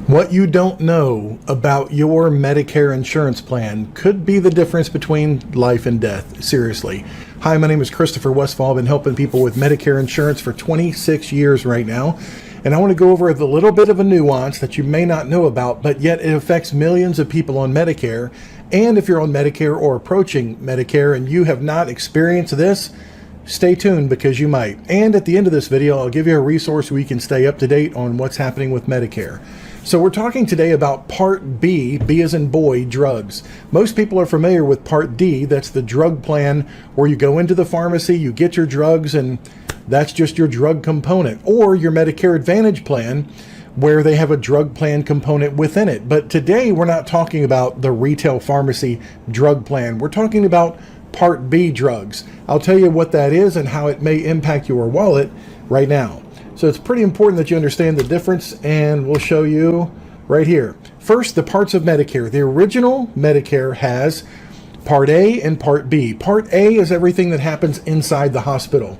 What you don't know about your Medicare insurance plan could be the difference between life and death. Seriously. Hi, my name is 𝗲𝗂𝗍𝗂 𝗏. I've been helping people with Medicare insurance for 26 years right now. And I want to go over the little bit of a nuance that you may not know about, but yet it affects millions of people on Medicare. And if you're on Medicare or approaching Medicare and you have not experienced this, stay tuned because you might. And at the end of this video, I'll give you a resource where you can stay up to date on what's happening with Medicare. So we're talking today about Part B, B as in boy, drugs. Most people are familiar with Part D, that's the drug plan where you go into the pharmacy, you get your drugs, and that's just your drug component. Or your Medicare Advantage plan, where they have a drug plan component within it. But today we're not talking about the retail pharmacy drug plan. We're talking about Part B drugs. I'll tell you what that is and how it may impact your wallet right now. So it's pretty important that you understand the difference, and we'll show you right here. First, the parts of Medicare. The original Medicare has Part A and Part B. Part A is everything that happens inside the hospital.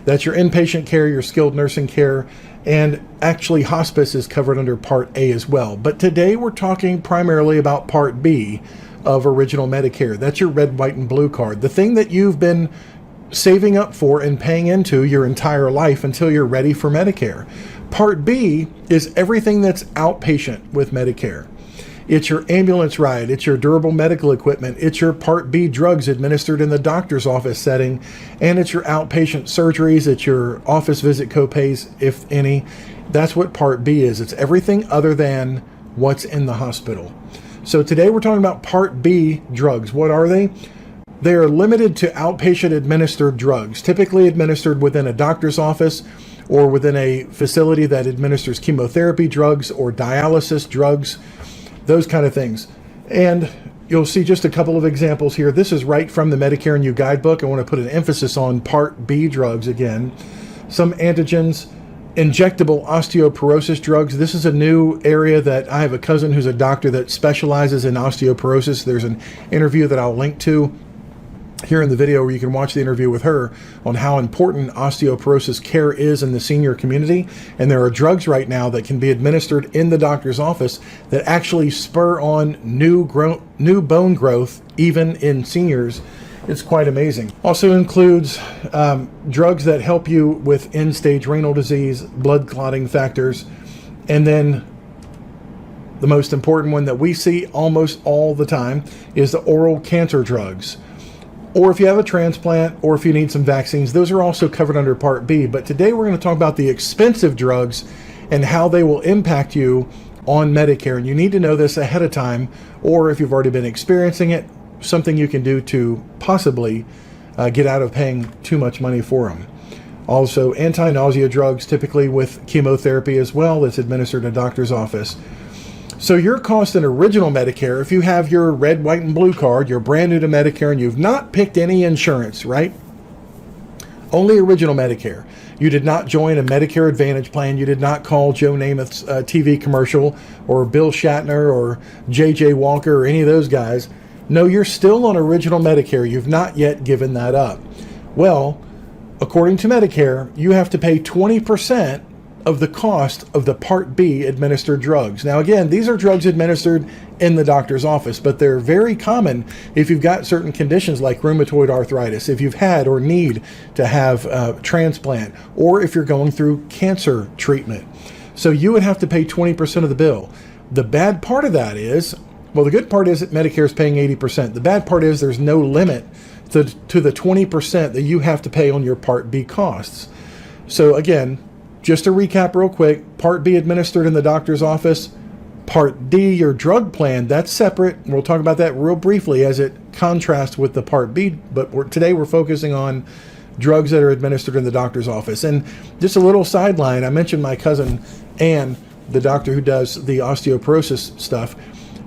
That's your inpatient care, your skilled nursing care, and actually hospice is covered under Part A as well. But today we're talking primarily about Part B of original Medicare. That's your red, white, and blue card. The thing that you've been saving up for and paying into your entire life until you're ready for Medicare. Part B is everything that's outpatient with Medicare. It's your ambulance ride, it's your durable medical equipment, it's your Part B drugs administered in the doctor's office setting, and it's your outpatient surgeries, it's your office visit copays, if any. That's what Part B is. It's everything other than what's in the hospital. So today we're talking about Part B drugs. What are they? They are limited to outpatient administered drugs, typically administered within a doctor's office or within a facility that administers chemotherapy drugs or dialysis drugs, those kind of things. And you'll see just a couple of examples here. This is right from the Medicare and You Guidebook. I want to put an emphasis on Part B drugs again. Some antigens, injectable osteoporosis drugs. This is a new area that I have a cousin who's a doctor that specializes in osteoporosis. There's an interview that I'll link to here in the video where you can watch the interview with her on how important osteoporosis care is in the senior community. And there are drugs right now that can be administered in the doctor's office that actually spur on new bone growth even in seniors. It's quite amazing. Also includes drugs that help you with end-stage renal disease, blood clotting factors, and then the most important one that we see almost all the time is the oral cancer drugs. Or if you have a transplant, or if you need some vaccines, those are also covered under Part B. But today we're going to talk about the expensive drugs and how they will impact you on Medicare. And you need to know this ahead of time, or if you've already been experiencing it, something you can do to possibly get out of paying too much money for them. Also, anti-nausea drugs, typically with chemotherapy as well, that's administered in a doctor's office. So your cost in original Medicare, if you have your red, white, and blue card, you're brand new to Medicare and you've not picked any insurance, right? Only original Medicare. You did not join a Medicare Advantage plan. You did not call Joe Namath's TV commercial or Bill Shatner or J.J. Walker or any of those guys. No, you're still on original Medicare. You've not yet given that up. Well, according to Medicare, you have to pay 20% of the cost of the Part B administered drugs. Now again, these are drugs administered in the doctor's office, but they're very common if you've got certain conditions like rheumatoid arthritis, if you've had or need to have a transplant, or if you're going through cancer treatment. So you would have to pay 20% of the bill. The bad part of that is, well, the good part is that Medicare is paying 80%. The bad part is there's no limit to the 20% that you have to pay on your Part B costs. So again, just to recap real quick, Part B administered in the doctor's office. Part D, your drug plan, that's separate. We'll talk about that real briefly as it contrasts with the Part B, but today we're focusing on drugs that are administered in the doctor's office. And just a little sideline, I mentioned my cousin Ann, the doctor who does the osteoporosis stuff.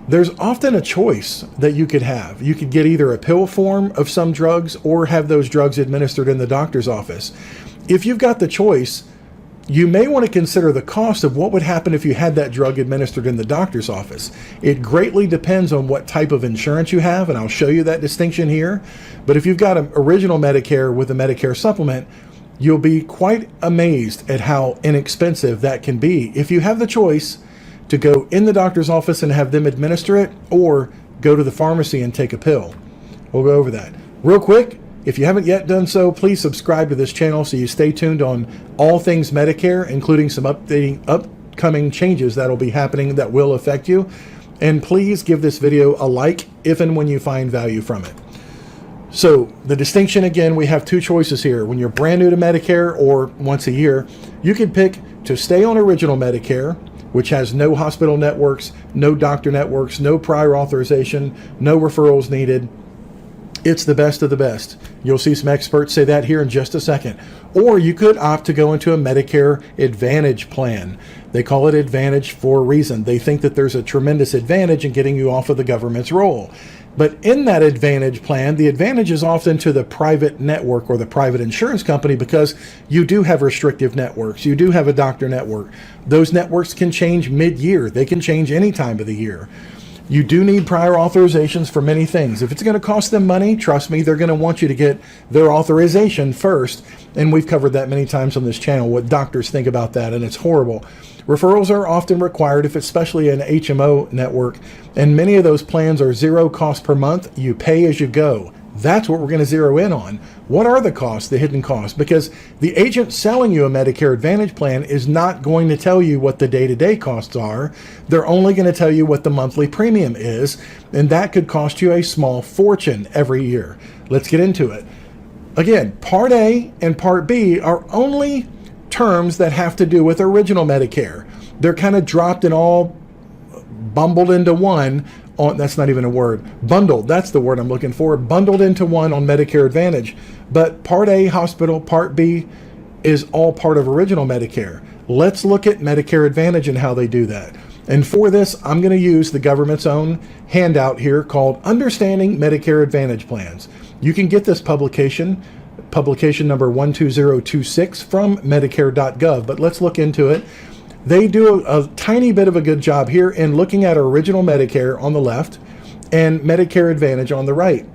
There's often a choice that you could have. You could get either a pill form of some drugs or have those drugs administered in the doctor's office. If you've got the choice, you may want to consider the cost of what would happen if you had that drug administered in the doctor's office. It greatly depends on what type of insurance you have, and I'll show you that distinction here. But if you've got an original Medicare with a Medicare supplement, you'll be quite amazed at how inexpensive that can be if you have the choice to go in the doctor's office and have them administer it, or go to the pharmacy and take a pill. We'll go over that. Real quick, if you haven't yet done so, please subscribe to this channel so you stay tuned on all things Medicare, including some upcoming changes that'll be happening that will affect you. And please give this video a like if and when you find value from it. So the distinction, again, we have two choices here. When you're brand new to Medicare or once a year, you can pick to stay on original Medicare, which has no hospital networks, no doctor networks, no prior authorization, no referrals needed. It's the best of the best. You'll see some experts say that here in just a second. Or you could opt to go into a Medicare Advantage plan. They call it Advantage for a reason. They think that there's a tremendous advantage in getting you off of the government's roll. But in that Advantage plan, the advantage is often to the private network or the private insurance company, because you do have restrictive networks. You do have a doctor network. Those networks can change mid-year. They can change any time of the year. You do need prior authorizations for many things. If it's going to cost them money, trust me, they're going to want you to get their authorization first. And we've covered that many times on this channel, what doctors think about that, and it's horrible. Referrals are often required, if it's especially an HMO network, and many of those plans are zero cost per month. You pay as you go. That's what we're going to zero in on. What are the costs, the hidden costs? Because the agent selling you a Medicare Advantage plan is not going to tell you what the day-to-day costs are. They're only going to tell you what the monthly premium is, and that could cost you a small fortune every year. Let's get into it. Again, Part A and Part B are only terms that have to do with original Medicare. They're kind of dropped and all bumbled into one. That's not even a word. Bundled, that's the word I'm looking for. Bundled into one on Medicare Advantage. But Part A, hospital, Part B is all part of original Medicare. Let's look at Medicare Advantage and how they do that. And for this, I'm going to use the government's own handout here called Understanding Medicare Advantage Plans. You can get this publication number 12026 from Medicare.gov, but let's look into it. They do a tiny bit of a good job here in looking at original Medicare on the left and Medicare Advantage on the right.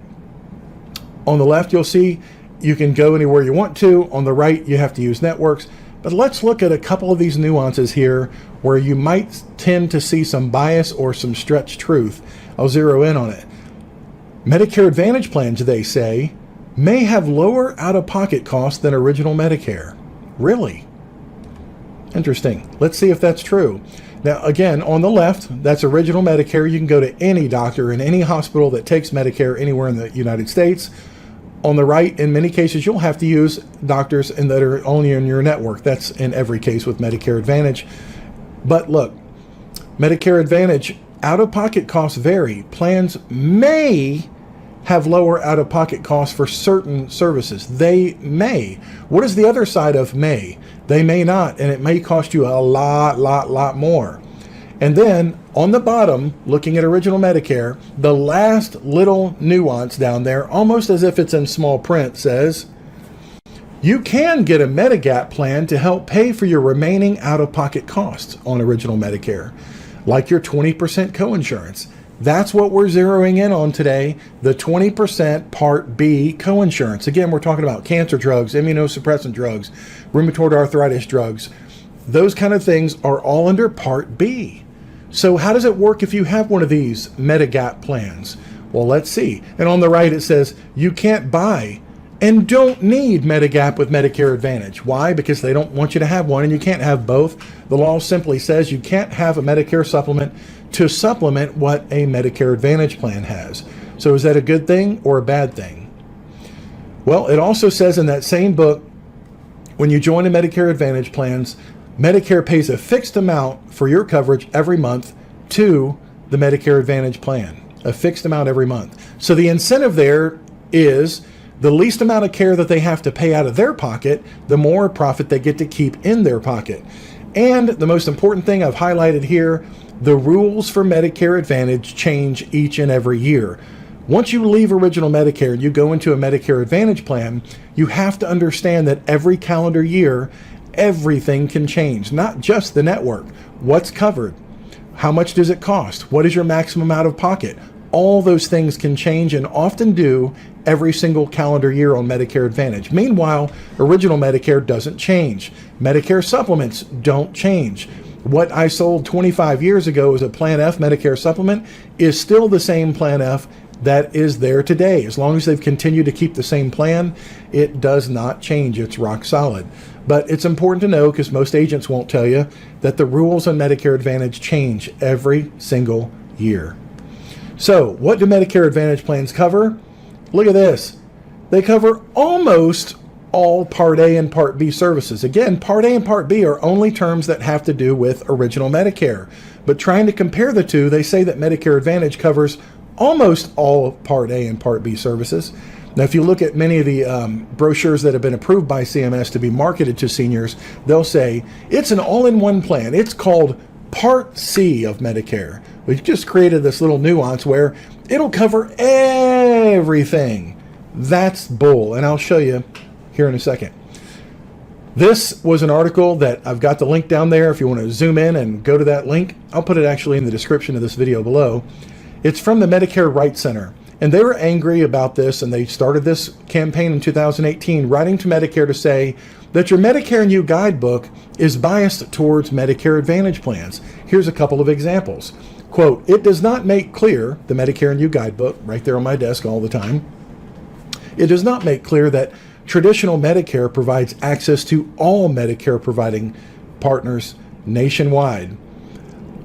On the left, you'll see you can go anywhere you want to. On the right, you have to use networks. But let's look at a couple of these nuances here where you might tend to see some bias or some stretched truth. I'll zero in on it. Medicare Advantage plans, they say, may have lower out-of-pocket costs than original Medicare. Really? Interesting. Let's see if that's true. Now, again, on the left, that's original Medicare. You can go to any doctor in any hospital that takes Medicare anywhere in the United States. On the right, in many cases, you'll have to use doctors that are only in your network. That's in every case with Medicare Advantage. But look, Medicare Advantage, out-of-pocket costs vary. Plans may have lower out-of-pocket costs for certain services. They may. What is the other side of may? They may not, and it may cost you a lot more. And then on the bottom, looking at original Medicare, the last little nuance down there, almost as if it's in small print, says, you can get a Medigap plan to help pay for your remaining out-of-pocket costs on original Medicare, like your 20% coinsurance. That's what we're zeroing in on today, the 20% Part B coinsurance. Again, we're talking about cancer drugs, immunosuppressant drugs, rheumatoid arthritis drugs. Those kind of things are all under Part B. So how does it work if you have one of these Medigap plans? Well, let's see. And on the right, it says you can't buy and don't need Medigap with Medicare Advantage. Why? Because they don't want you to have one, and you can't have both. The law simply says you can't have a Medicare supplement to supplement what a Medicare Advantage plan has. So is that a good thing or a bad thing? Well, it also says in that same book, when you join a Medicare Advantage plans, Medicare pays a fixed amount for your coverage every month to the Medicare Advantage plan, a fixed amount every month. So the incentive there is the least amount of care that they have to pay out of their pocket, the more profit they get to keep in their pocket. And the most important thing I've highlighted here, the rules for Medicare Advantage change each and every year. Once you leave original Medicare and you go into a Medicare Advantage plan, you have to understand that every calendar year, everything can change, not just the network. What's covered? How much does it cost? What is your maximum out of pocket? All those things can change and often do every single calendar year on Medicare Advantage. Meanwhile, original Medicare doesn't change. Medicare supplements don't change. What I sold 25 years ago as a Plan F Medicare supplement is still the same Plan F that is there today. As long as they've continued to keep the same plan, it does not change. It's rock solid. But it's important to know, because most agents won't tell you, that the rules on Medicare Advantage change every single year. So what do Medicare Advantage plans cover? Look at this. They cover almost all Part A and Part B services. Again, Part A and Part B are only terms that have to do with original Medicare. But trying to compare the two, they say that Medicare Advantage covers almost all of Part A and Part B services. Now, if you look at many of the brochures that have been approved by CMS to be marketed to seniors, they'll say it's an all-in-one plan. It's called Part C of Medicare. We've just created this little nuance where it'll cover everything. That's bull, and I'll show you here in a second. This was an article that I've got the link down there. If you want to zoom in and go to that link, I'll put it actually in the description of this video below. It's from the Medicare Rights Center, and they were angry about this, and they started this campaign in 2018, writing to Medicare to say that your Medicare and You guidebook is biased towards Medicare Advantage plans. Here's a couple of examples. Quote, it does not make clear, the Medicare and You guidebook, right there on my desk all the time, it does not make clear that traditional Medicare provides access to all Medicare providing partners nationwide,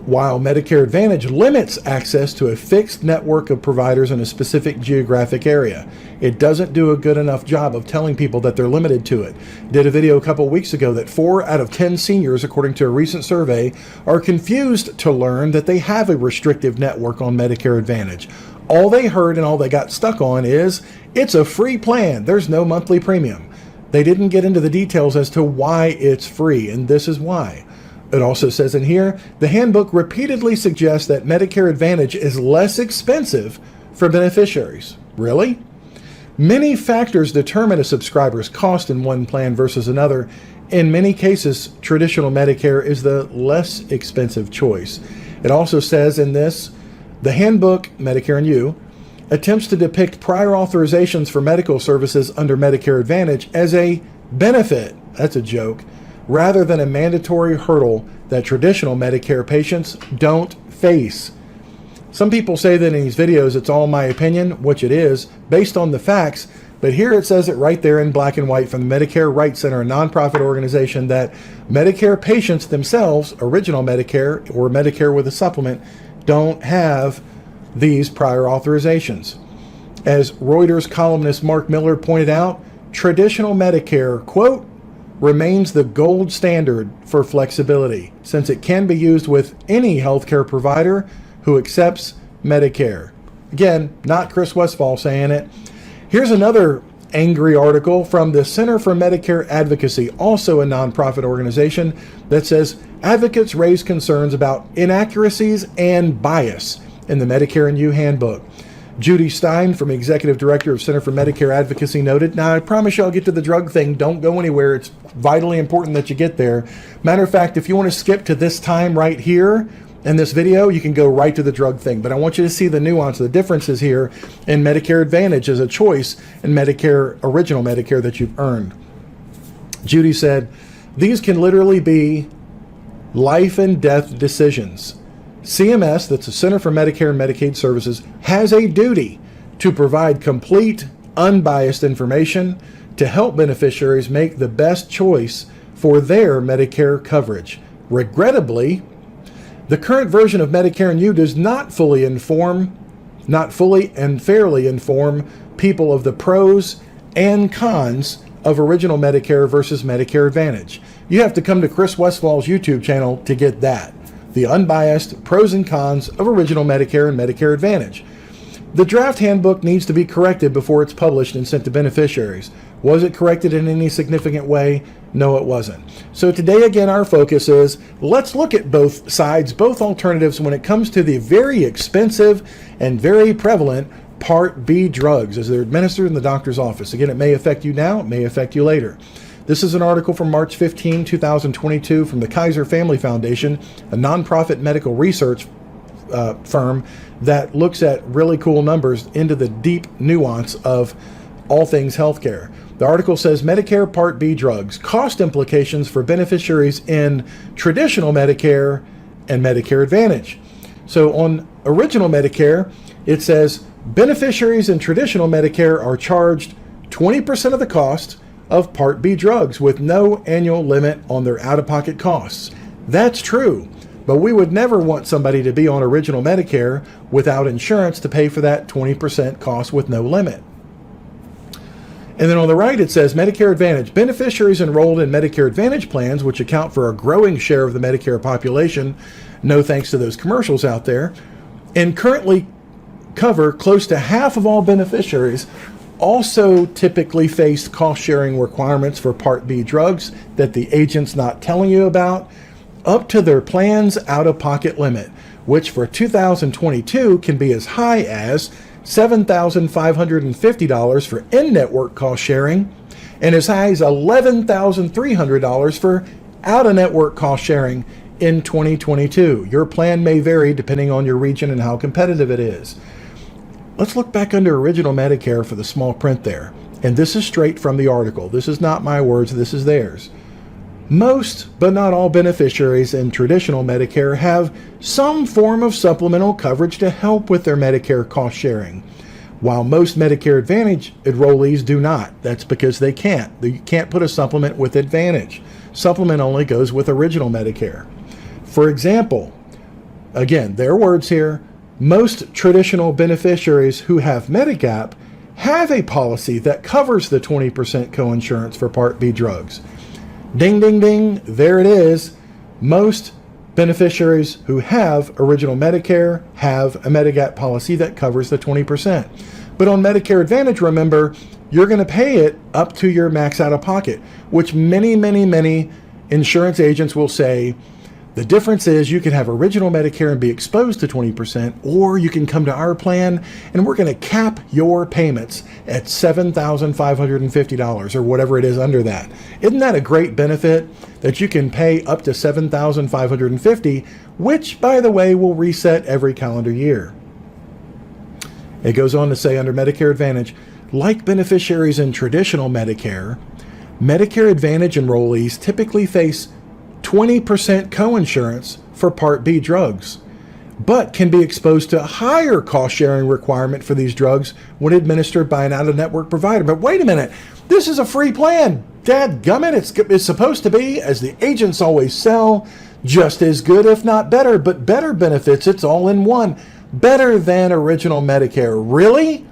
while Medicare Advantage limits access to a fixed network of providers in a specific geographic area. It doesn't do a good enough job of telling people that they're limited to it. Did a video a couple of weeks ago that 4 out of 10 seniors, according to a recent survey, are confused to learn that they have a restrictive network on Medicare Advantage. All they heard and all they got stuck on is, it's a free plan. There's no monthly premium. They didn't get into the details as to why it's free, and this is why. It also says in here, the handbook repeatedly suggests that Medicare Advantage is less expensive for beneficiaries. Really? Many factors determine a subscriber's cost in one plan versus another. In many cases, traditional Medicare is the less expensive choice. It also says in this, the handbook, Medicare and You, attempts to depict prior authorizations for medical services under Medicare Advantage as a benefit, that's a joke, rather than a mandatory hurdle that traditional Medicare patients don't face. Some people say that in these videos it's all my opinion, which it is, based on the facts, but here it says it right there in black and white from the Medicare Rights Center, a nonprofit organization, that Medicare patients themselves, original Medicare or Medicare with a supplement, don't have these prior authorizations. As Reuters columnist Mark Miller pointed out, traditional Medicare, quote, remains the gold standard for flexibility, since it can be used with any healthcare provider who accepts Medicare. Again, not Chris Westphal saying it. Here's another angry article from the Center for Medicare Advocacy, also a nonprofit organization, that says advocates raise concerns about inaccuracies and bias in the Medicare and You handbook. Judy Stein, from Executive Director of Center for Medicare Advocacy, noted, now I promise you I'll get to the drug thing. Don't go anywhere. It's vitally important that you get there. Matter of fact, if you want to skip to this time right here in this video, you can go right to the drug thing. But I want you to see the nuance, the differences here in Medicare Advantage as a choice and Medicare, original Medicare that you've earned. Judy said, these can literally be life and death decisions. CMS, that's the Center for Medicare and Medicaid Services, has a duty to provide complete, unbiased information to help beneficiaries make the best choice for their Medicare coverage. Regrettably, the current version of Medicare and You does not fully and fairly inform people of the pros and cons of original Medicare versus Medicare Advantage. You have to come to Chris Westphal's YouTube channel to get that. The unbiased pros and cons of original Medicare and Medicare Advantage. The draft handbook needs to be corrected before it's published and sent to beneficiaries. Was it corrected in any significant way? No, it wasn't. So today, again, our focus is, let's look at both sides, both alternatives when it comes to the very expensive and very prevalent Part B drugs as they're administered in the doctor's office. Again, it may affect you now, it may affect you later. This is an article from March 15, 2022 from the Kaiser Family Foundation, a nonprofit medical research firm that looks at really cool numbers into the deep nuance of all things healthcare. The article says Medicare Part B drugs, cost implications for beneficiaries in traditional Medicare and Medicare Advantage. So on original Medicare, it says beneficiaries in traditional Medicare are charged 20% of the cost of Part B drugs with no annual limit on their out-of-pocket costs. That's true, but we would never want somebody to be on original Medicare without insurance to pay for that 20% cost with no limit. And then on the right, it says Medicare Advantage. Beneficiaries enrolled in Medicare Advantage plans, which account for a growing share of the Medicare population, no thanks to those commercials out there, and currently cover close to half of all beneficiaries, also typically face cost-sharing requirements for Part B drugs that the agent's not telling you about, up to their plan's out-of-pocket limit, which for 2022 can be as high as $7,550 for in-network cost sharing and as high as $11,300 for out-of-network cost sharing in 2022. Your plan may vary depending on your region and how competitive it is. Let's look back under original Medicare for the small print there. And this is straight from the article. This is not my words, this is theirs. Most, but not all beneficiaries in traditional Medicare have some form of supplemental coverage to help with their Medicare cost sharing, while most Medicare Advantage enrollees do not. That's because they can't. You can't put a supplement with Advantage. Supplement only goes with original Medicare. For example, again, their words here, most traditional beneficiaries who have Medigap have a policy that covers the 20% coinsurance for Part B drugs. Ding, ding, ding, there it is. Most beneficiaries who have original Medicare have a Medigap policy that covers the 20%. But on Medicare Advantage, remember, you're going to pay it up to your max out-of-pocket, which many, many, many insurance agents will say, the difference is you can have original Medicare and be exposed to 20%, or you can come to our plan and we're going to cap your payments at $7,550 or whatever it is under that. Isn't that a great benefit that you can pay up to $7,550, which, by the way, will reset every calendar year? It goes on to say under Medicare Advantage, like beneficiaries in traditional Medicare, Medicare Advantage enrollees typically face 20% coinsurance for Part B drugs, but can be exposed to a higher cost-sharing requirement for these drugs when administered by an out-of-network provider. But wait a minute, this is a free plan. Dadgummit, it's supposed to be, as the agents always sell, just as good, if not better, but better benefits. It's all in one. Better than original Medicare. Really?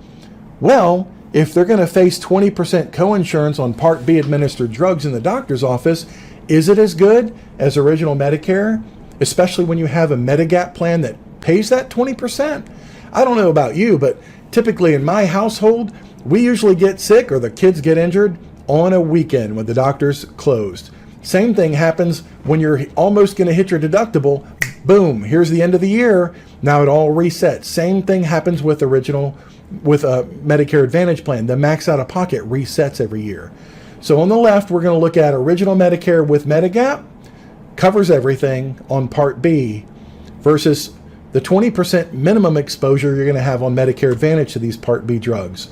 Well, if they're going to face 20% coinsurance on Part B administered drugs in the doctor's office, is it as good as original Medicare, especially when you have a Medigap plan that pays that 20%? I don't know about you, but typically in my household, we usually get sick or the kids get injured on a weekend when the doctor's closed. Same thing happens when you're almost going to hit your deductible. Boom, here's the end of the year. Now it all resets. Same thing happens with a Medicare Advantage plan. The max out of pocket resets every year. So on the left, we're going to look at original Medicare with Medigap, covers everything on Part B, versus the 20% minimum exposure you're going to have on Medicare Advantage to these Part B drugs.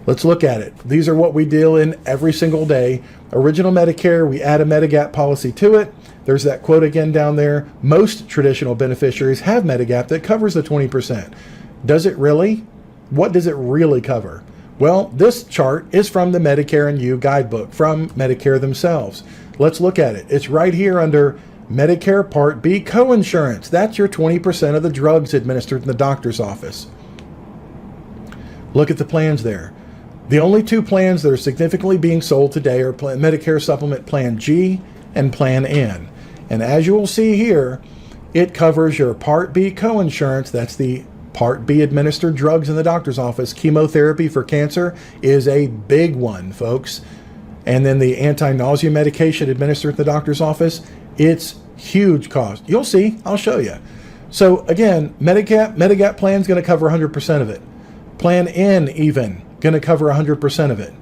Let's look at it. These are what we deal in every single day. Original Medicare, we add a Medigap policy to it. There's that quote again down there. Most traditional beneficiaries have Medigap that covers the 20%. Does it really? What does it really cover? Well, this chart is from the Medicare and You guidebook from Medicare themselves. Let's look at it. It's right here under Medicare Part B coinsurance. That's your 20% of the drugs administered in the doctor's office. Look at the plans there. The only two plans that are significantly being sold today are Medicare Supplement Plan G and Plan N. And as you will see here, it covers your Part B coinsurance. That's the Part B administered drugs in the doctor's office. Chemotherapy for cancer is a big one, folks. And then the anti-nausea medication administered in the doctor's office, it's huge cost. You'll see, I'll show you. So again, Medigap plan is going to cover 100% of it. Plan N even going to cover 100% of it.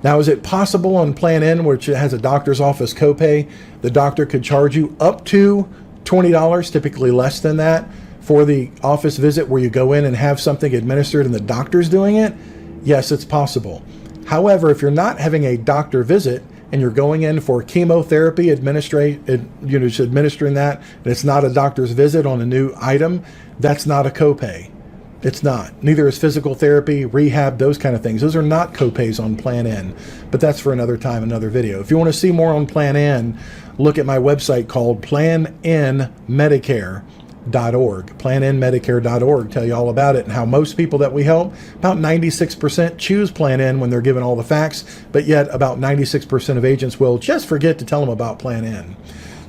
Now, is it possible on Plan N, which has a doctor's office copay, the doctor could charge you up to $20, typically less than that, for the office visit where you go in and have something administered and the doctor's doing it? Yes, it's possible. However, if you're not having a doctor visit and you're going in for chemotherapy, just administering that, and it's not a doctor's visit on a new item, that's not a copay. It's not. Neither is physical therapy, rehab, those kind of things. Those are not copays on Plan N, but that's for another time, another video. If you want to see more on Plan N, look at my website called PlanNMedicare.org. PlanNMedicare.org. Tell you all about it and how most people that we help, about 96% choose Plan N when they're given all the facts, but yet about 96% of agents will just forget to tell them about Plan N.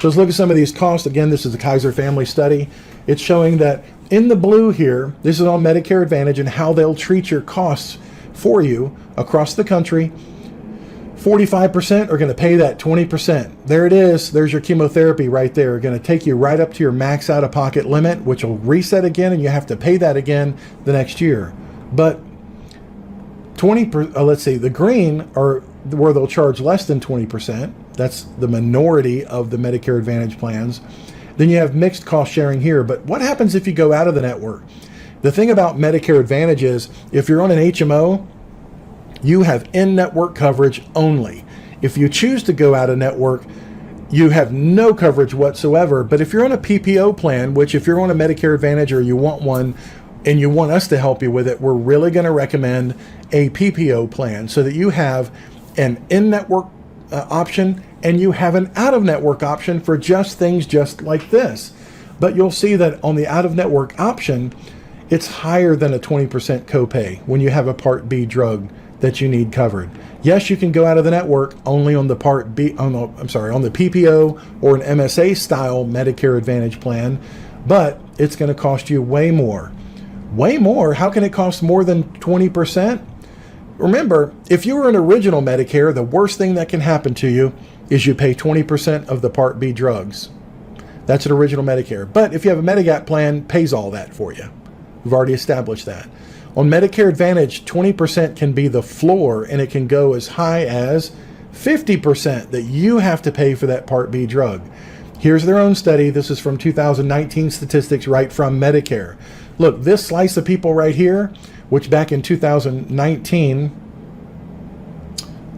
So let's look at some of these costs. Again, this is the Kaiser family study. It's showing that in the blue here, this is on Medicare Advantage and how they'll treat your costs for you across the country. 45% are going to pay that 20%. There it is. There's your chemotherapy right there. Going to take you right up to your max out-of-pocket limit, which will reset again, and you have to pay that again the next year. But let's see, the green are where they'll charge less than 20%. That's the minority of the Medicare Advantage plans. Then you have mixed cost sharing here. But what happens if you go out of the network? The thing about Medicare Advantage is if you're on an HMO, you have in-network coverage only. If you choose to go out of network, you have no coverage whatsoever. But if you're on a PPO plan, which if you're on a Medicare Advantage or you want one and you want us to help you with it, we're really going to recommend a PPO plan so that you have an in-network option and you have an out-of-network option for just things just like this. But you'll see that on the out-of-network option, it's higher than a 20% copay when you have a Part B drug that you need covered. Yes, you can go out of the network only on the Part B, on the PPO or an MSA style Medicare Advantage plan, but it's going to cost you way more. Way more? How can it cost more than 20%? Remember, if you were an original Medicare, the worst thing that can happen to you is you pay 20% of the Part B drugs. That's an original Medicare. But if you have a Medigap plan, pays all that for you. We've already established that. On Medicare Advantage, 20% can be the floor, and it can go as high as 50% that you have to pay for that Part B drug. Here's their own study. This is from 2019 statistics right from Medicare. Look, this slice of people right here, which back in 2019,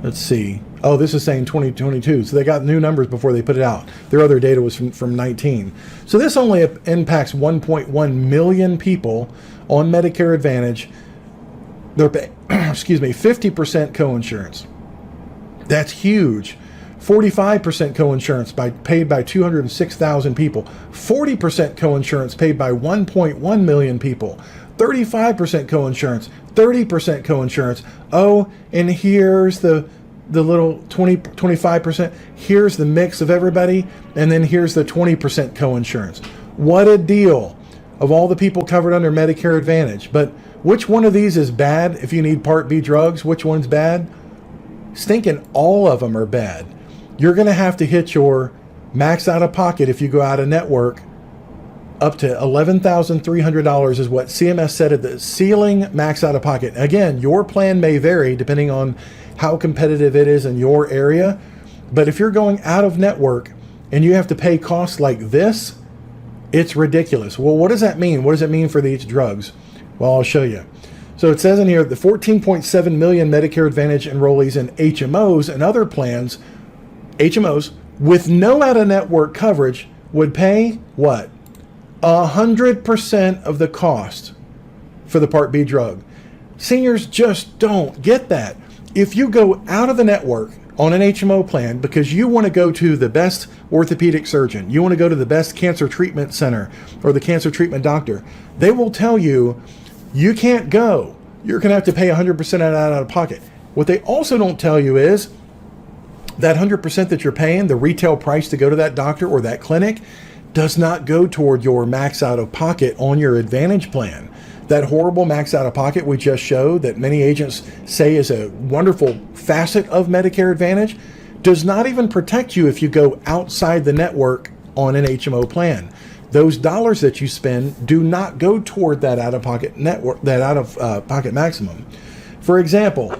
let's see. Oh, this is saying 2022. So they got new numbers before they put it out. Their other data was from 19. So this only impacts 1.1 million people on Medicare Advantage. They're paying, 50% coinsurance. That's huge. 45% coinsurance paid by 206,000 people. 40% coinsurance paid by 1.1 million people. 35% coinsurance. 30% coinsurance. Oh, and here's the little 25%. Here's the mix of everybody. And then here's the 20% coinsurance. What a deal of all the people covered under Medicare Advantage. But which one of these is bad if you need Part B drugs? Which one's bad? Stinking all of them are bad. You're going to have to hit your max out of pocket if you go out of network. Up to $11,300 is what CMS said at the ceiling max out of pocket. Again, your plan may vary depending on how competitive it is in your area. But if you're going out of network and you have to pay costs like this, it's ridiculous. Well, what does that mean? What does it mean for these drugs? Well, I'll show you. So it says in here, the 14.7 million Medicare Advantage enrollees in HMOs and other plans, HMOs, with no out-of-network coverage would pay what? 100% of the cost for the Part B drug. Seniors just don't get that. If you go out of the network on an HMO plan because you want to go to the best orthopedic surgeon, you want to go to the best cancer treatment center or the cancer treatment doctor, they will tell you, you can't go. You're going to have to pay 100% out of pocket. What they also don't tell you is that 100% that you're paying, the retail price to go to that doctor or that clinic, does not go toward your max out of pocket on your Advantage plan. That horrible max out of pocket we just showed that many agents say is a wonderful facet of Medicare Advantage does not even protect you if you go outside the network on an HMO plan. Those dollars that you spend do not go toward that out-of-pocket network, that out-of-pocket maximum. For example,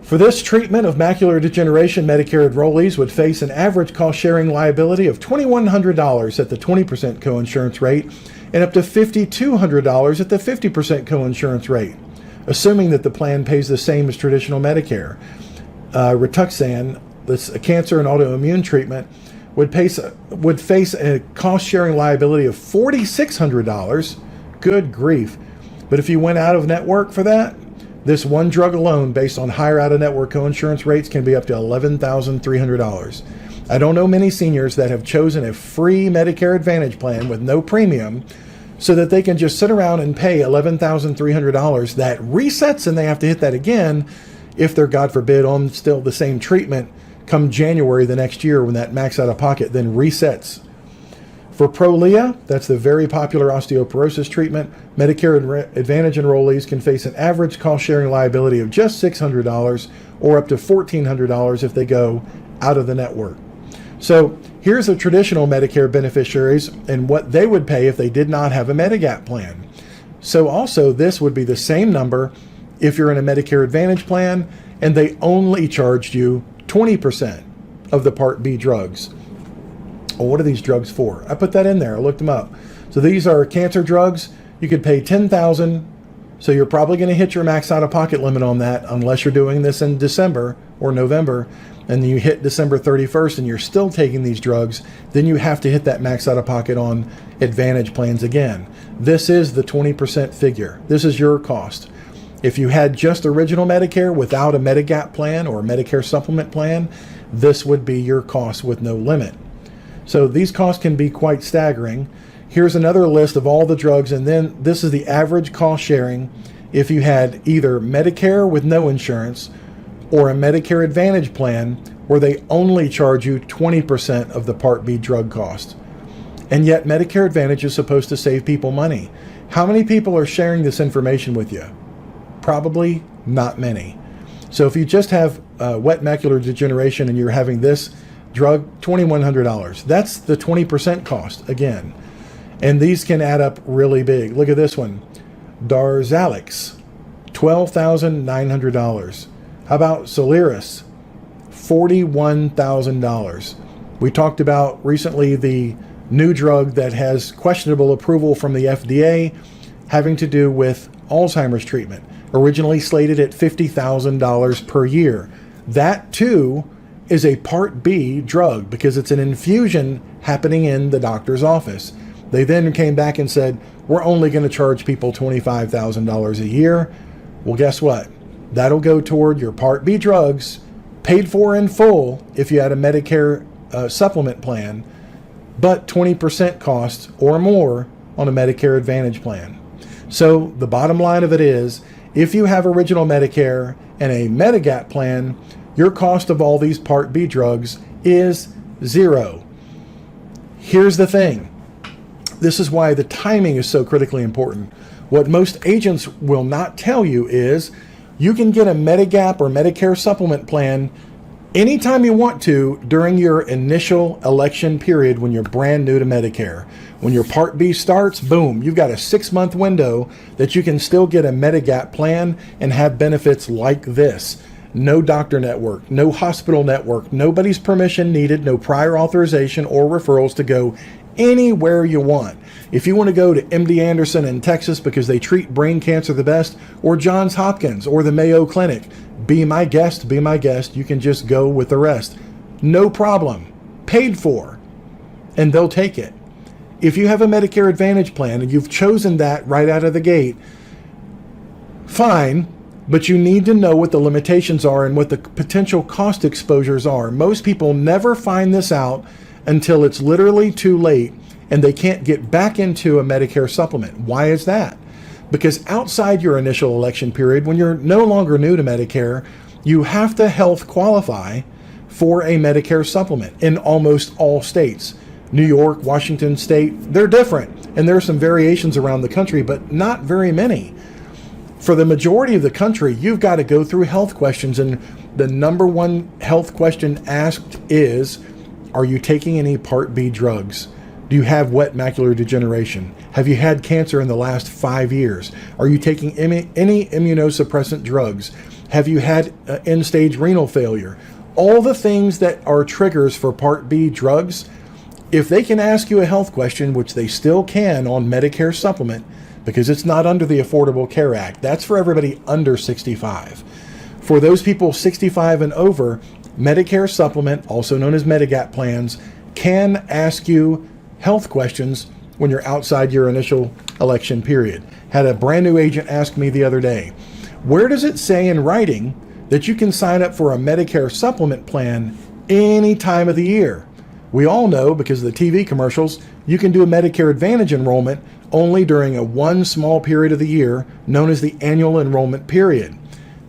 for this treatment of macular degeneration, Medicare enrollees would face an average cost-sharing liability of $2,100 at the 20% coinsurance rate and up to $5,200 at the 50% coinsurance rate. assuming that the plan pays the same as traditional Medicare. Rituxan, that's a cancer and autoimmune treatment, would face a cost-sharing liability of $4,600. Good grief. But if you went out of network for that, this one drug alone, based on higher out-of-network coinsurance rates, can be up to $11,300. I don't know many seniors that have chosen a free Medicare Advantage plan with no premium so that they can just sit around and pay $11,300. That resets and they have to hit that again if they're, God forbid, on still the same treatment come January the next year when that max out of pocket then resets. For Prolia, that's the very popular osteoporosis treatment, Medicare Advantage enrollees can face an average cost-sharing liability of just $600 or up to $1,400 if they go out of the network. So here's the traditional Medicare beneficiaries and what they would pay if they did not have a Medigap plan. So also this would be the same number if you're in a Medicare Advantage plan and they only charged you 20% of the Part B drugs. Well, what are these drugs for? I put that in there. I looked them up. So these are cancer drugs. You could pay $10,000. So you're probably going to hit your max out-of-pocket limit on that unless you're doing this in December or November, and you hit December 31st and you're still taking these drugs, then you have to hit that max out-of-pocket on Advantage plans again. This is the 20% figure. This is your cost. If you had just original Medicare without a Medigap plan or a Medicare supplement plan, this would be your cost with no limit. So these costs can be quite staggering. Here's another list of all the drugs, and then this is the average cost sharing if you had either Medicare with no insurance or a Medicare Advantage plan where they only charge you 20% of the Part B drug cost. And yet Medicare Advantage is supposed to save people money. How many people are sharing this information with you? Probably not many. So if you just have wet macular degeneration and you're having this drug, $2,100. That's the 20% cost again. And these can add up really big. Look at this one. Darzalex, $12,900. How about Soliris? $41,000. We talked about recently the new drug that has questionable approval from the FDA having to do with Alzheimer's treatment, originally slated at $50,000 per year. That too is a Part B drug because it's an infusion happening in the doctor's office. They then came back and said, we're only going to charge people $25,000 a year. Well, guess what? That'll go toward your Part B drugs, paid for in full if you had a Medicare supplement plan, but 20% cost or more on a Medicare Advantage plan. So the bottom line of it is, if you have original Medicare and a Medigap plan, your cost of all these Part B drugs is zero. Here's the thing. This is why the timing is so critically important. What most agents will not tell you is you can get a Medigap or Medicare supplement plan anytime you want to during your initial election period when you're brand new to Medicare. When your Part B starts, boom, you've got a 6-month window that you can still get a Medigap plan and have benefits like this. No doctor network, no hospital network, nobody's permission needed, no prior authorization or referrals to go anywhere you want. If you want to go to MD Anderson in Texas because they treat brain cancer the best, or Johns Hopkins or the Mayo Clinic, be my guest, be my guest. You can just go with the rest. No problem. Paid for. And they'll take it. If you have a Medicare Advantage plan and you've chosen that right out of the gate, fine. But you need to know what the limitations are and what the potential cost exposures are. Most people never find this out until it's literally too late and they can't get back into a Medicare supplement. Why is that? Because outside your initial election period, when you're no longer new to Medicare, you have to health qualify for a Medicare supplement in almost all states. New York, Washington State, they're different. And there are some variations around the country, but not very many. For the majority of the country, you've got to go through health questions, and the number one health question asked is, are you taking any Part B drugs? Do you have wet macular degeneration? Have you had cancer in the last 5 years? Are you taking any immunosuppressant drugs? Have you had end-stage renal failure? All the things that are triggers for Part B drugs, if they can ask you a health question, which they still can on Medicare supplement, because it's not under the Affordable Care Act. That's for everybody under 65. For those people 65 and over, Medicare Supplement, also known as Medigap plans, can ask you health questions when you're outside your initial election period. Had a brand new agent ask me the other day, where does it say in writing that you can sign up for a Medicare Supplement plan any time of the year? We all know, because of the TV commercials, you can do a Medicare Advantage enrollment only during one small period of the year known as the annual enrollment period.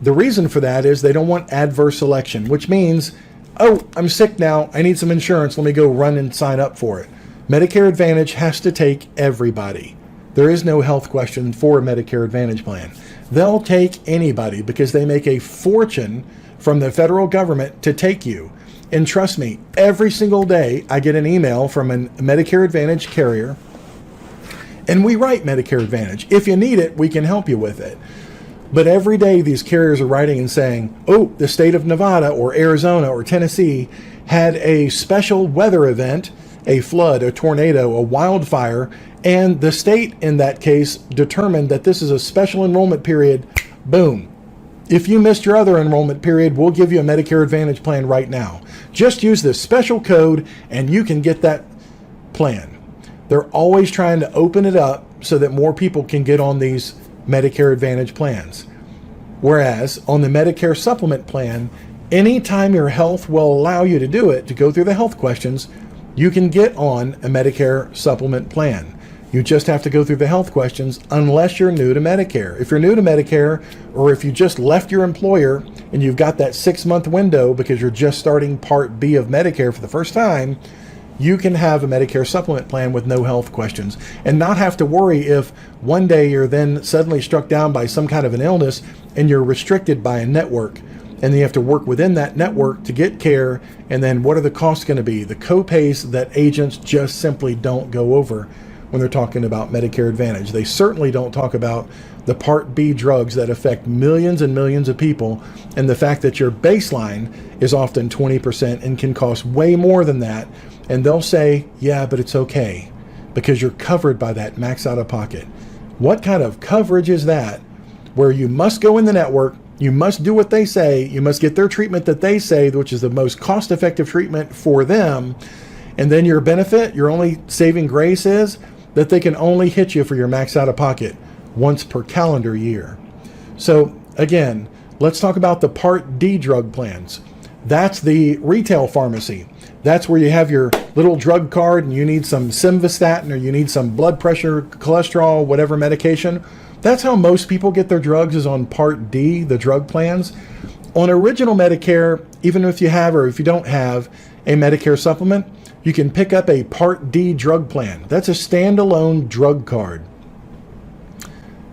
The reason for that is they don't want adverse selection, which means, oh, I'm sick now, I need some insurance, let me go run and sign up for it. Medicare Advantage has to take everybody. There is no health question for a Medicare Advantage plan. They'll take anybody because they make a fortune from the federal government to take you. And trust me, every single day I get an email from a Medicare Advantage carrier, and we write Medicare Advantage. If you need it, we can help you with it. But every day these carriers are writing and saying, oh, the state of Nevada or Arizona or Tennessee had a special weather event, a flood, a tornado, a wildfire, and the state in that case determined that this is a special enrollment period. Boom. If you missed your other enrollment period, we'll give you a Medicare Advantage plan right now. Just use this special code and you can get that plan. They're always trying to open it up so that more people can get on these Medicare Advantage plans. Whereas on the Medicare Supplement plan, anytime your health will allow you to do it, to go through the health questions, you can get on a Medicare Supplement plan. You just have to go through the health questions unless you're new to Medicare. If you're new to Medicare, or if you just left your employer and you've got that 6-month window because you're just starting Part B of Medicare for the first time, you can have a Medicare Supplement plan with no health questions and not have to worry if one day you're then suddenly struck down by some kind of an illness and you're restricted by a network. And you have to work within that network to get care. And then what are the costs going to be? The co-pays that agents just simply don't go over when they're talking about Medicare Advantage. They certainly don't talk about the Part B drugs that affect millions and millions of people, and the fact that your baseline is often 20% and can cost way more than that. And they'll say, yeah, but it's okay because you're covered by that max out of pocket. What kind of coverage is that, where you must go in the network, you must do what they say, you must get their treatment that they say, which is the most cost-effective treatment for them, and then your benefit, your only saving grace is that they can only hit you for your max out of pocket once per calendar year. So again, let's talk about the Part D drug plans. That's the retail pharmacy. That's where you have your little drug card and you need some simvastatin or you need some blood pressure, cholesterol, whatever medication. That's how most people get their drugs, is on Part D, the drug plans. On original Medicare, even if you have or if you don't have a Medicare Supplement, you can pick up a Part D drug plan. That's a standalone drug card.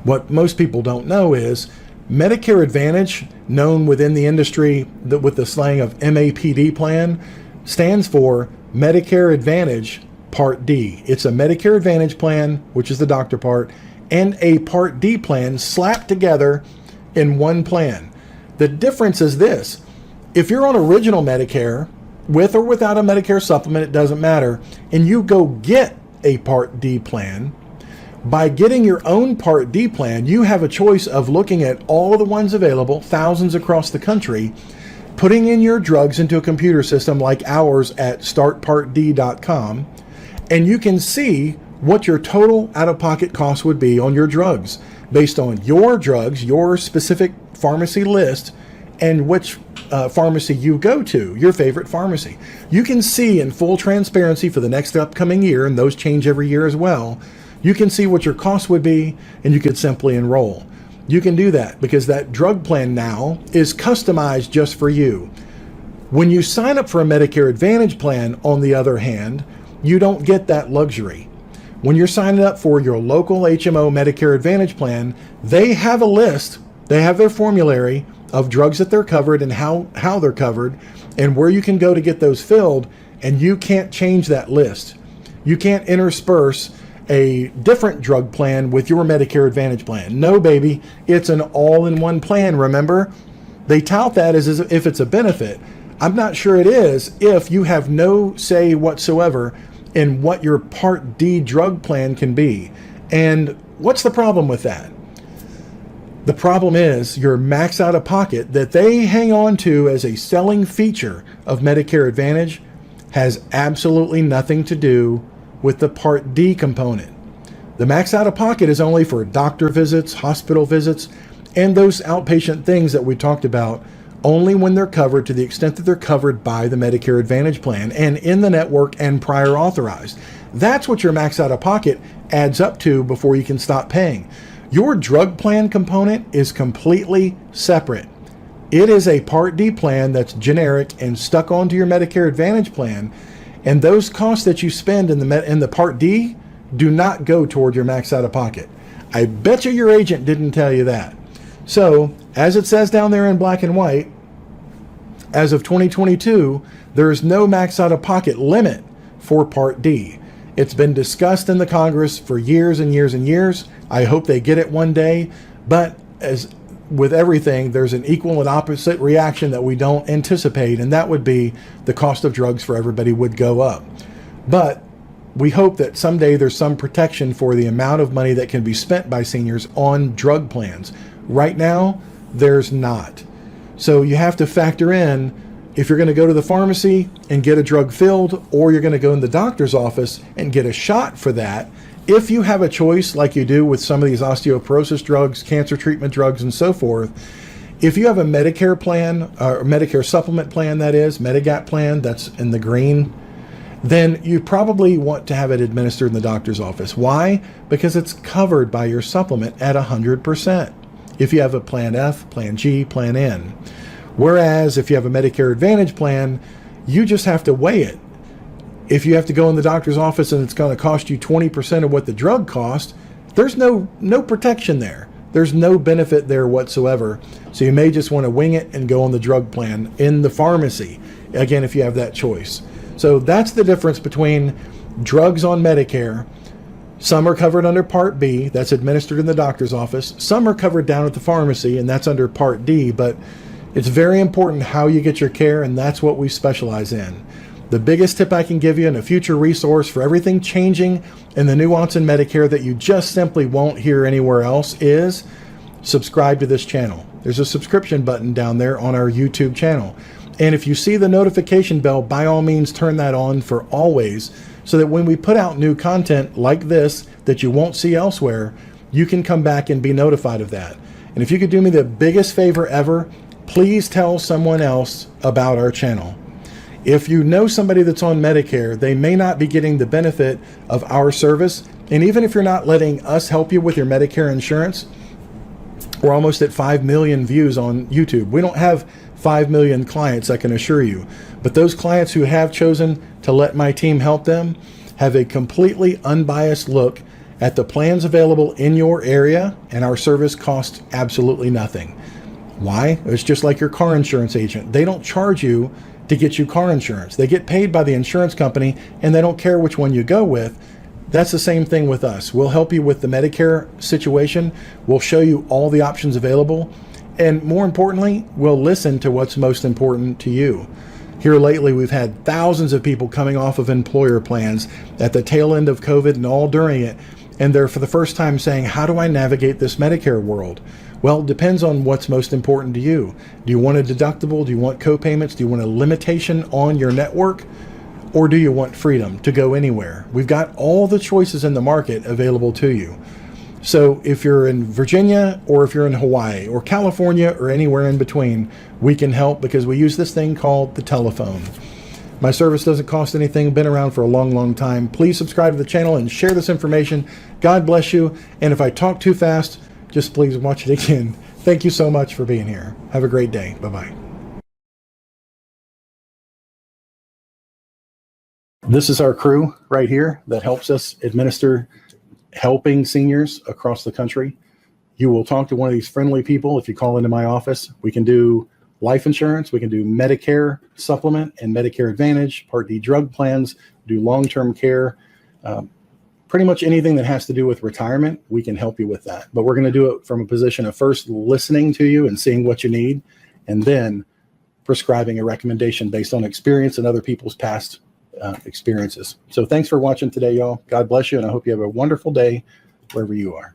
What most people don't know is Medicare Advantage, known within the industry with the slang of MAPD plan, stands for Medicare Advantage Part D. It's a Medicare Advantage plan, which is the doctor part, and a Part D plan slapped together in one plan. The difference is this: if you're on original Medicare, with or without a Medicare Supplement, it doesn't matter, and you go get a Part D plan, by getting your own Part D plan, you have a choice of looking at all of the ones available, thousands across the country, putting in your drugs into a computer system like ours at startpartd.com, and you can see what your total out-of-pocket cost would be on your drugs based on your drugs, your specific pharmacy list, and which pharmacy you go to, your favorite pharmacy. You can see in full transparency for the next upcoming year, and those change every year as well, you can see what your cost would be, and you could simply enroll. You can do that because that drug plan now is customized just for you. When you sign up for a Medicare Advantage plan, on the other hand, you don't get that luxury. When you're signing up for your local HMO Medicare Advantage plan, they have a list, they have their formulary of drugs that they're covered and how they're covered and where you can go to get those filled, and you can't change that list. You can't intersperse a different drug plan with your Medicare Advantage plan. No, baby, it's an all-in-one plan, remember? They tout that as if it's a benefit. I'm not sure it is if you have no say whatsoever in what your Part D drug plan can be. And What's the problem with that? The problem is your max out of pocket that they hang on to as a selling feature of Medicare Advantage has absolutely nothing to do with the Part D component. The max out of pocket is only for doctor visits, hospital visits, and those outpatient things that we talked about, only when they're covered to the extent that they're covered by the Medicare Advantage plan and in the network and prior authorized. That's what your max out of pocket adds up to before you can stop paying. Your drug plan component is completely separate. It is a Part D plan that's generic and stuck onto your Medicare Advantage plan, and those costs that you spend in the Part D do not go toward your max out of pocket. I bet you your agent didn't tell you that. So, as it says down there in black and white, as of 2022, there is no max out of pocket limit for Part D. It's been discussed in the Congress for years and years and years. I hope they get it one day, but as with everything, there's an equal and opposite reaction that we don't anticipate, and that would be the cost of drugs for everybody would go up. But we hope that someday there's some protection for the amount of money that can be spent by seniors on drug plans. Right now, there's not. So you have to factor in if you're going to go to the pharmacy and get a drug filled, or you're going to go in the doctor's office and get a shot for that. If you have a choice like you do with some of these osteoporosis drugs, cancer treatment drugs, and so forth, if you have a Medicare plan, or Medicare supplement plan, that is, Medigap plan, that's in the green, then you probably want to have it administered in the doctor's office. Why? Because it's covered by your supplement at 100%. If you have a Plan F, Plan G, Plan N. Whereas if you have a Medicare Advantage plan, you just have to weigh it. If you have to go in the doctor's office and it's going to cost you 20% of what the drug cost, there's no protection there. There's no benefit there whatsoever. So you may just want to wing it and go on the drug plan in the pharmacy, again, if you have that choice. So that's the difference between drugs on Medicare. Some are covered under Part B, that's administered in the doctor's office. Some are covered down at the pharmacy, and that's under Part D, but it's very important how you get your care, and that's what we specialize in. The biggest tip I can give you, and a future resource for everything changing and the nuance in Medicare that you just simply won't hear anywhere else, is subscribe to this channel. There's a subscription button down there on our YouTube channel. And if you see the notification bell, by all means turn that on for always, so that when we put out new content like this that you won't see elsewhere, you can come back and be notified of that. And if you could do me the biggest favor ever, please tell someone else about our channel. If you know somebody that's on Medicare, they may not be getting the benefit of our service. And even if you're not letting us help you with your Medicare insurance, we're almost at 5 million views on YouTube. We don't have 5 million clients, I can assure you. But those clients who have chosen to let my team help them have a completely unbiased look at the plans available in your area, and our service costs absolutely nothing. Why? It's just like your car insurance agent. They don't charge you to get you car insurance. They get paid by the insurance company, and they don't care which one you go with. That's the same thing with us. We'll help you with the Medicare situation. We'll show you all the options available. And more importantly, we'll listen to what's most important to you. Here lately, we've had thousands of people coming off of employer plans at the tail end of COVID and all during it. And they're for the first time saying, how do I navigate this Medicare world? Well, it depends on what's most important to you. Do you want a deductible? Do you want co-payments? Do you want a limitation on your network? Or do you want freedom to go anywhere? We've got all the choices in the market available to you. So if you're in Virginia, or if you're in Hawaii or California or anywhere in between, we can help because we use this thing called the telephone. My service doesn't cost anything, been around for a long, long time. Please subscribe to the channel and share this information. God bless you. And if I talk too fast, just please watch it again. Thank you so much for being here. Have a great day. Bye-bye. This is our crew right here that helps us administer helping seniors across the country. You will talk to one of these friendly people if you call into my office. We can do life insurance, we can do Medicare supplement and Medicare Advantage, Part D drug plans, do long-term care, pretty much anything that has to do with retirement, we can help you with that. But we're going to do it from a position of first listening to you and seeing what you need, and then prescribing a recommendation based on experience and other people's past experiences. So thanks for watching today, y'all. God bless you, and I hope you have a wonderful day wherever you are.